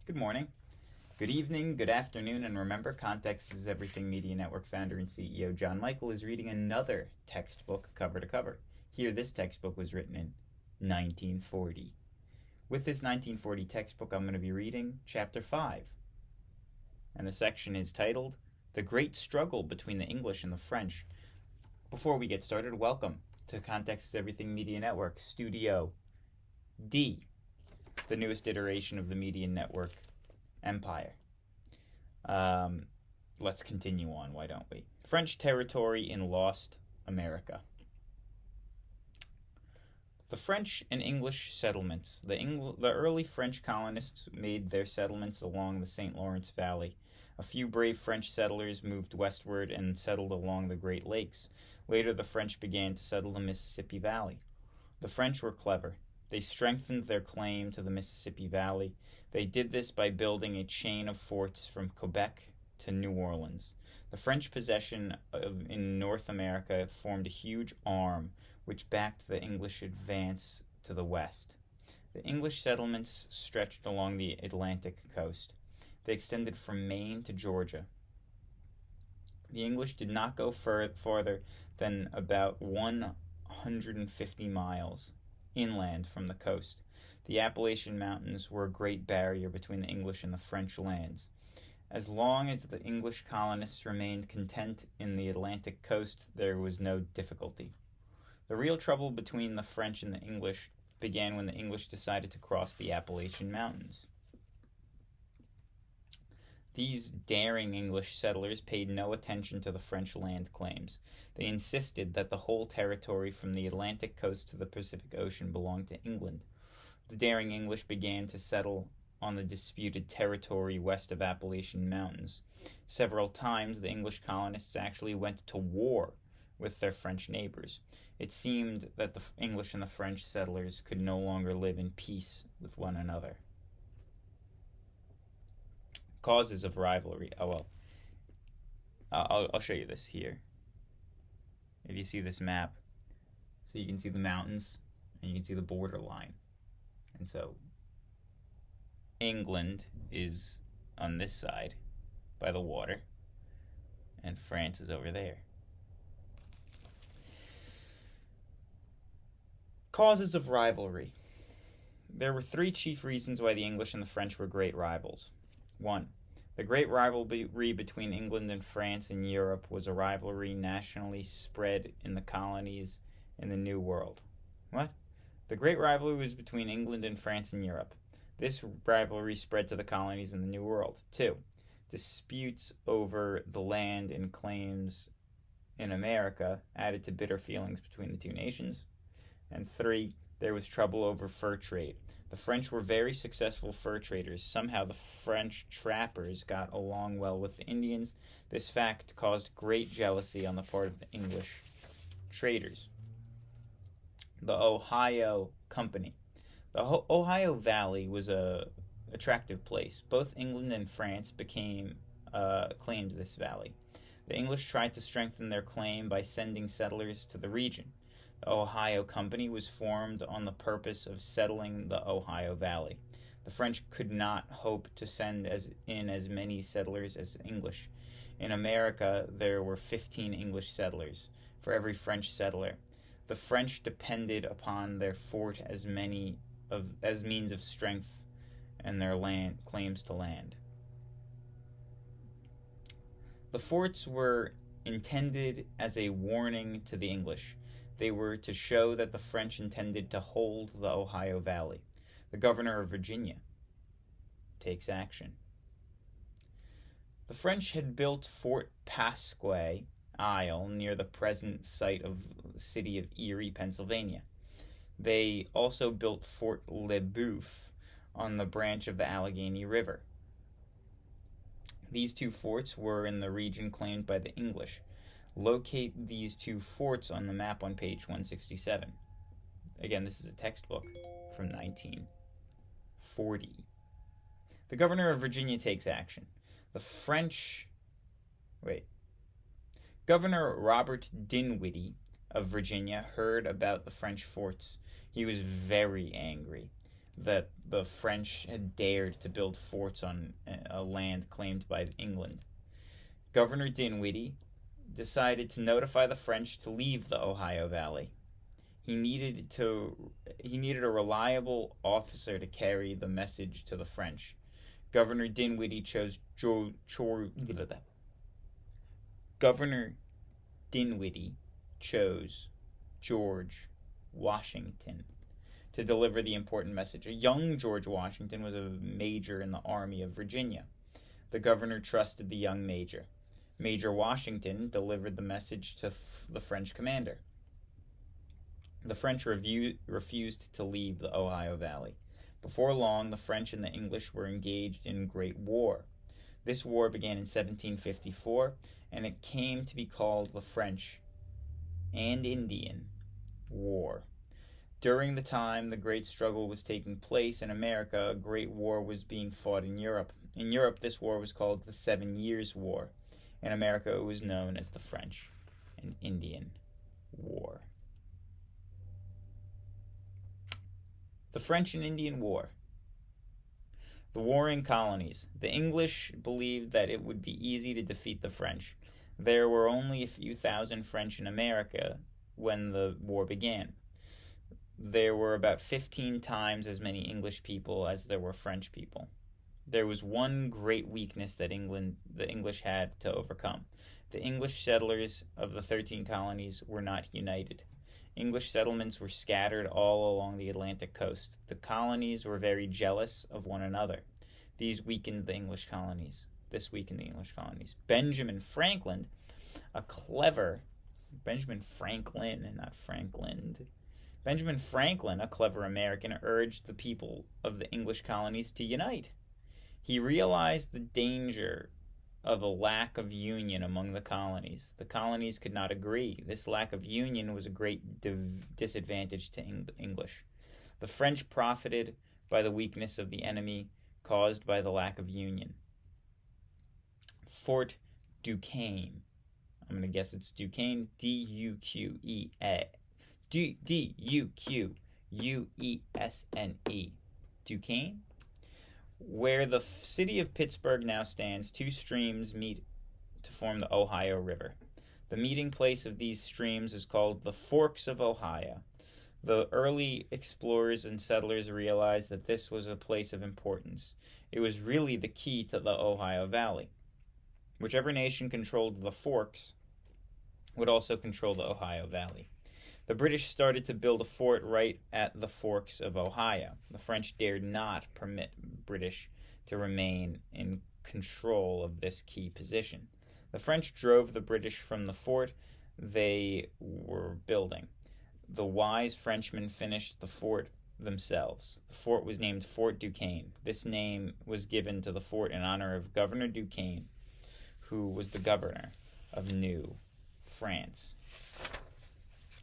Good morning, good evening, good afternoon, and remember, Context is Everything Media Network founder and CEO John Michael is reading another textbook cover to cover. Here, this textbook was written in 1940. With this 1940 textbook, I'm going to be reading Chapter 5. And the section is titled, The Great Struggle Between the English and the French. Before we get started, welcome to Context is Everything Media Network, Studio D, the newest iteration of the media network empire. Let's continue on, why don't we? French territory in lost America. The French and English settlements. The early French colonists made their settlements along the St. Lawrence Valley. A few brave French settlers moved westward and settled along the Great Lakes. Later, the French began to settle the Mississippi Valley. The French were clever. They strengthened their claim to the Mississippi Valley. They did this by building a chain of forts from Quebec to New Orleans. The French possession in North America formed a huge arm which backed the English advance to the west. The English settlements stretched along the Atlantic coast. They extended from Maine to Georgia. The English did not go farther than about 150 miles inland from the coast. The Appalachian Mountains were a great barrier between the English and the French lands. As long as the English colonists remained content in the Atlantic coast, there was no difficulty. The real trouble between the French and the English began when the English decided to cross the Appalachian Mountains. These daring English settlers paid no attention to the French land claims. They insisted that the whole territory from the Atlantic coast to the Pacific Ocean belonged to England. The daring English began to settle on the disputed territory west of Appalachian Mountains. Several times, the English colonists actually went to war with their French neighbors. It seemed that the English and the French settlers could no longer live in peace with one another. Causes of rivalry. I'll show you this here. If you see this map, so you can see the mountains and you can see the borderline. And so England is on this side by the water, and France is over there. Causes of rivalry. There were three chief reasons why the English and the French were great rivals. 1. The great rivalry between England and France in Europe was a rivalry nationally spread in the colonies in the New World. What? The great rivalry was between England and France in Europe. This rivalry spread to the colonies in the New World. 2. Disputes over the land and claims in America added to bitter feelings between the two nations. And 3. There was trouble over fur trade. The French were very successful fur traders. Somehow the French trappers got along well with the Indians. This fact caused great jealousy on the part of the English traders. The Ohio Company. The Ohio Valley was an attractive place. Both England and France claimed this valley. The English tried to strengthen their claim by sending settlers to the region. The Ohio Company was formed on the purpose of settling the Ohio Valley. The French could not hope to send as many settlers as the English. In America, there were 15 English settlers for every French settler. The French depended upon their fort as means of strength and their claims to land. The forts were intended as a warning to the English. They were to show that the French intended to hold the Ohio Valley. The governor of Virginia takes action. The French had built Fort Pasquay Isle near the present site of the city of Erie, Pennsylvania. They also built Fort Le Boeuf on the branch of the Allegheny River. These two forts were in the region claimed by the English. Locate these two forts on the map on page 167. Again, this is a textbook from 1940. The governor of Virginia takes action. Governor Robert Dinwiddie of Virginia heard about the French forts. He was very angry. that the French had dared to build forts on a land claimed by England. Governor Dinwiddie decided to notify the French to leave the Ohio Valley. He needed a reliable officer to carry the message to the French. Governor Dinwiddie chose Governor Dinwiddie chose George Washington to deliver the important message. A young George Washington was a major in the Army of Virginia. The governor trusted the young major. Major Washington delivered the message to the French commander. The French refused to leave the Ohio Valley. Before long, the French and the English were engaged in a great war. This war began in 1754, and it came to be called the French and Indian War. During the time the great struggle was taking place in America, a great war was being fought in Europe. In Europe, this war was called the 7 Years' War. In America, it was known as the French and Indian War. The French and Indian War. The warring colonies. The English believed that it would be easy to defeat the French. There were only a few thousand French in America when the war began. There were about 15 times as many English people as there were French people. There was one great weakness that the English had to overcome. The English settlers of the 13 colonies were not united. English settlements were scattered all along the Atlantic coast. The colonies were very jealous of one another. This weakened the English colonies. Benjamin Franklin, a clever American, urged the people of the English colonies to unite. He realized the danger of a lack of union among the colonies. The colonies could not agree. This lack of union was a great disadvantage to English. The French profited by the weakness of the enemy caused by the lack of union. Fort Duquesne. I'm going to guess it's Duquesne. D-U-Q-E-A. D-U-Q-U-E-S-N-E. Duquesne? Where the city of Pittsburgh now stands, two streams meet to form the Ohio River. The meeting place of these streams is called the Forks of Ohio. The early explorers and settlers realized that this was a place of importance. It was really the key to the Ohio Valley. Whichever nation controlled the forks would also control the Ohio Valley. The British started to build a fort right at the Forks of Ohio. The French dared not permit British to remain in control of this key position. The French drove the British from the fort they were building. The wise Frenchmen finished the fort themselves. The fort was named Fort Duquesne. This name was given to the fort in honor of Governor Duquesne, who was the governor of New France.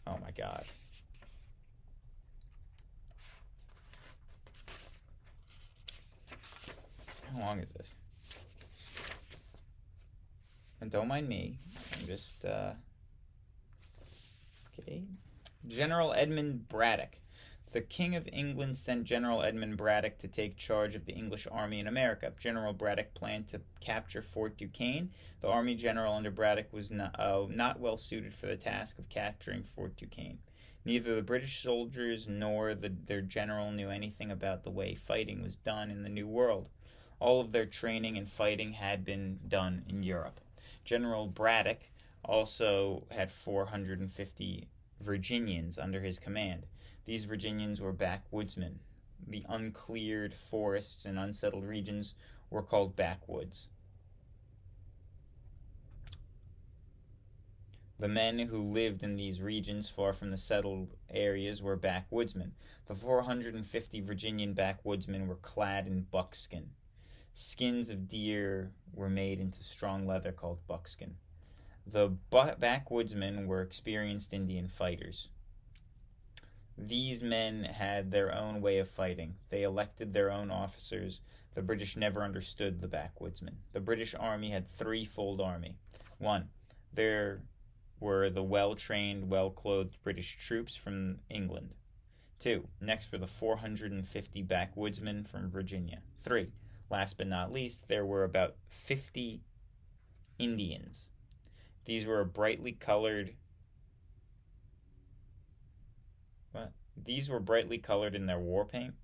Oh my God. How long is this? And don't mind me. I'm just, okay. General Edmund Braddock. The King of England sent General Edmund Braddock to take charge of the English army in America. General Braddock planned to capture Fort Duquesne. The army general under Braddock was not well suited for the task of capturing Fort Duquesne. Neither the British soldiers nor their general knew anything about the way fighting was done in the New World. All of their training and fighting had been done in Europe. General Braddock also had 450 Virginians under his command. These Virginians were backwoodsmen. The uncleared forests and unsettled regions were called backwoods. The men who lived in these regions far from the settled areas were backwoodsmen. The 450 Virginian backwoodsmen were clad in buckskin. Skins of deer were made into strong leather called buckskin. The backwoodsmen were experienced Indian fighters. These men had their own way of fighting. They elected their own officers. The British never understood the backwoodsmen. The British Army had threefold army. 1. There were the well-trained, well-clothed British troops from England. 2. Next were the 450 backwoodsmen from Virginia. 3. Last but not least, there were about 50 Indians. These were brightly colored. What? These were brightly colored in their war paint.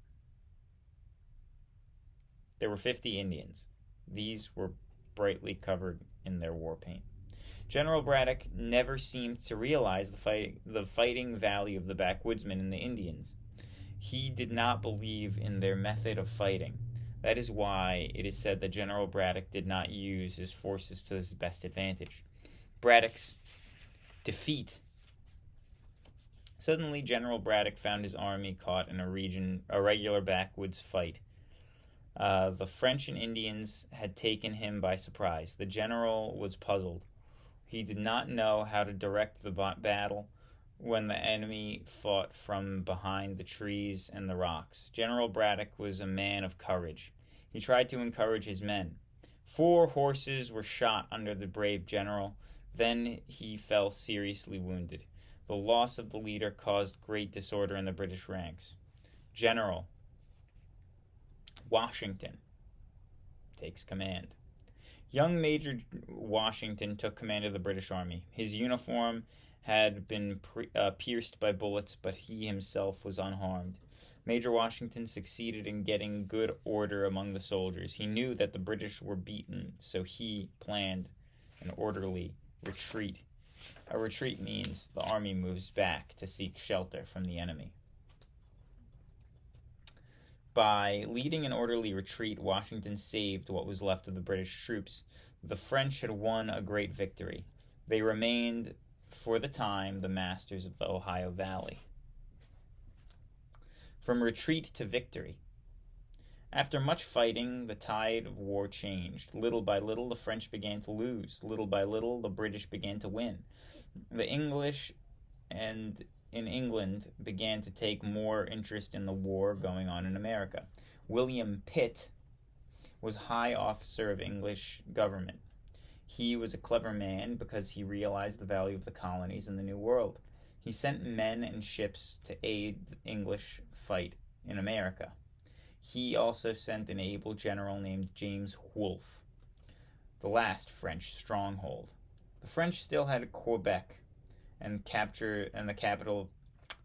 There were 50 Indians. These were brightly covered in their war paint. General Braddock never seemed to realize the fighting value of the backwoodsmen and the Indians. He did not believe in their method of fighting. That is why it is said that General Braddock did not use his forces to his best advantage. Braddock's defeat. Suddenly, General Braddock found his army caught in a regular backwoods fight. The French and Indians had taken him by surprise. The general was puzzled. He did not know how to direct the battle when the enemy fought from behind the trees and the rocks. General Braddock was a man of courage. He tried to encourage his men. 4 horses were shot under the brave general. Then he fell seriously wounded. The loss of the leader caused great disorder in the British ranks. General Washington takes command. Young Major Washington took command of the British Army. His uniform had been pierced by bullets, but he himself was unharmed. Major Washington succeeded in getting good order among the soldiers. He knew that the British were beaten, so he planned an orderly retreat. A retreat means the army moves back to seek shelter from the enemy. By leading an orderly retreat, Washington saved what was left of the British troops. The French had won a great victory. They remained, for the time, the masters of the Ohio Valley. From retreat to victory. After much fighting, the tide of war changed. Little by little, the French began to lose. Little by little, the British began to win. The English and in England began to take more interest in the war going on in America. William Pitt was high officer of English government. He was a clever man because he realized the value of the colonies in the New World. He sent men and ships to aid the English fight in America. He also sent an able general named James Wolfe, the last French stronghold. The French still had Quebec and the capital.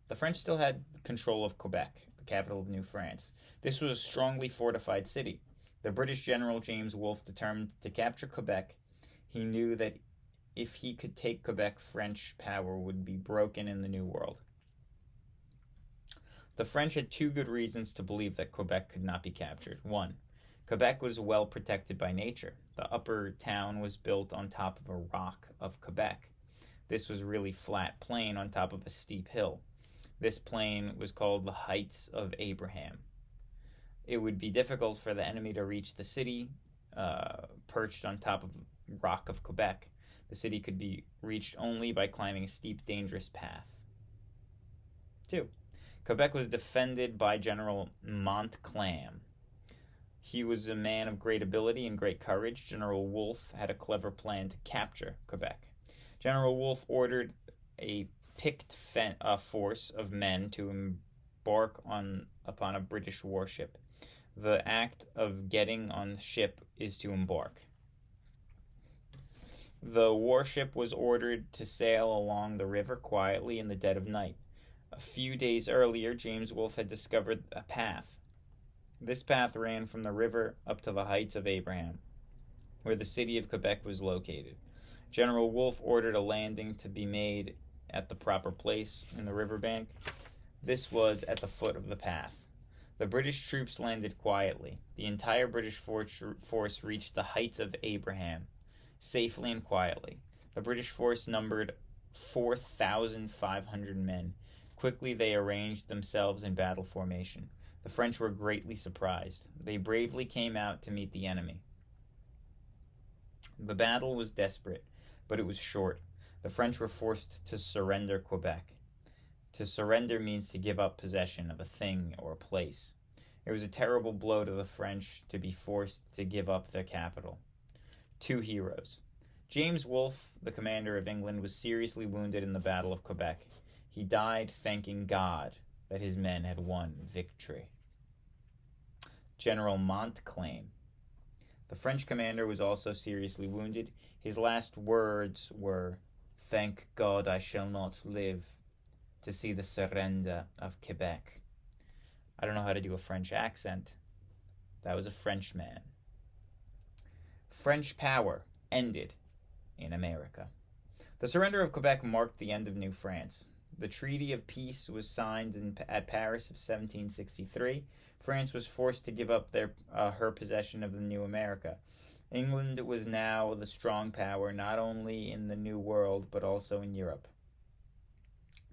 The French still had control of Quebec, the capital of New France. This was a strongly fortified city. The British general James Wolfe determined to capture Quebec. He knew that if he could take Quebec, French power would be broken in the New World. The French had 2 good reasons to believe that Quebec could not be captured. 1. Quebec was well protected by nature. The upper town was built on top of a rock of Quebec. This was really flat plain on top of a steep hill. This plain was called the Heights of Abraham. It would be difficult for the enemy to reach the city perched on top of rock of Quebec. The city could be reached only by climbing a steep, dangerous path. 2. Quebec was defended by General Montcalm. He was a man of great ability and great courage. General Wolfe had a clever plan to capture Quebec. General Wolfe ordered a picked force of men to embark upon a British warship. The act of getting on the ship is to embark. The warship was ordered to sail along the river quietly in the dead of night. A few days earlier, James Wolfe had discovered a path. This path ran from the river up to the Heights of Abraham, where the city of Quebec was located. General Wolfe ordered a landing to be made at the proper place in the riverbank. This was at the foot of the path. The British troops landed quietly. The entire British force reached the Heights of Abraham safely and quietly. The British force numbered 4,500 men. Quickly they arranged themselves in battle formation. The French were greatly surprised. They bravely came out to meet the enemy. The battle was desperate, but it was short. The French were forced to surrender Quebec. To surrender means to give up possession of a thing or a place. It was a terrible blow to the French to be forced to give up their capital. 2 heroes. James Wolfe, the commander of England, was seriously wounded in the Battle of Quebec. He died thanking God that his men had won victory. General Montcalm. The French commander was also seriously wounded. His last words were, "Thank God I shall not live to see the surrender of Quebec." I don't know how to do a French accent. That was a Frenchman. French power ended in America. The surrender of Quebec marked the end of New France. The Treaty of Peace was signed at Paris of 1763. France was forced to give up her possession of the new America. England was now the strong power not only in the New World but also in Europe.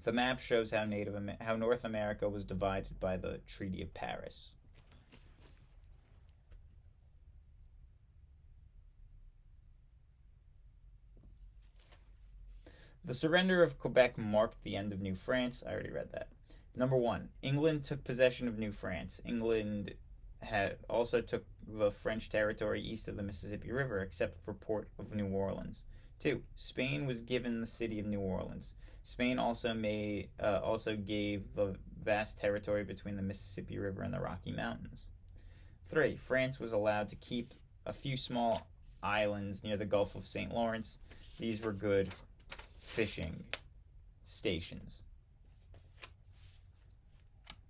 The map shows how North America was divided by the Treaty of Paris. The surrender of Quebec marked the end of New France. I already read that. Number 1, England took possession of New France. England also took the French territory east of the Mississippi River, except for Port of New Orleans. 2, Spain was given the city of New Orleans. Spain also gave the vast territory between the Mississippi River and the Rocky Mountains. 3, France was allowed to keep a few small islands near the Gulf of St. Lawrence. These were good fishing stations.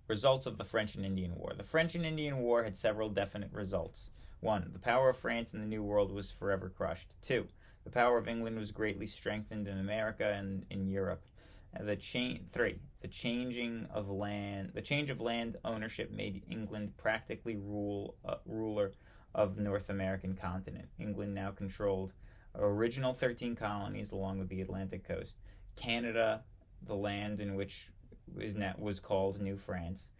Results of the French and Indian War. The French and Indian War had several definite results. 1, the power of France in the New World was forever crushed. 2, the power of England was greatly strengthened in America and in Europe. 3, the change of land ownership made England practically ruler of the North American continent. England now controlled original 13 colonies along with the Atlantic coast. Canada, the land in which was called New France.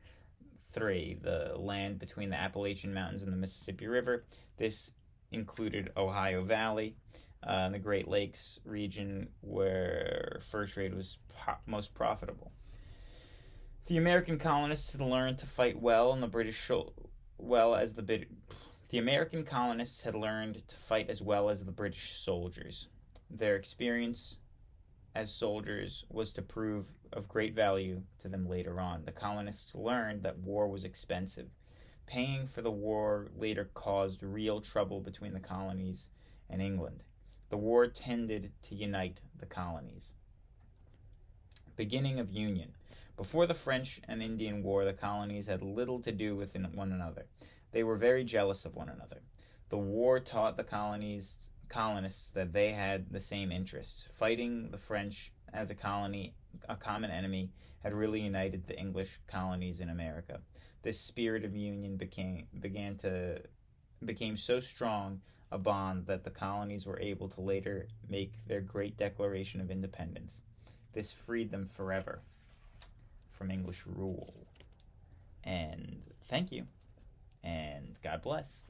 3, the land between the Appalachian Mountains and the Mississippi River. This included Ohio Valley, the Great Lakes region where fur trade was most profitable. The American colonists had learned to fight well, and the American colonists had learned to fight as well as the British soldiers. Their experience as soldiers was to prove of great value to them later on. The colonists learned that war was expensive. Paying for the war later caused real trouble between the colonies and England. The war tended to unite the colonies. Beginning of union. Before the French and Indian War, the colonies had little to do with one another. They were very jealous of one another. The war taught the colonists that they had the same interests. Fighting the French as a common enemy, had really united the English colonies in America. This spirit of union became so strong a bond that the colonies were able to later make their great Declaration of Independence. This freed them forever from English rule. And thank you, and God bless.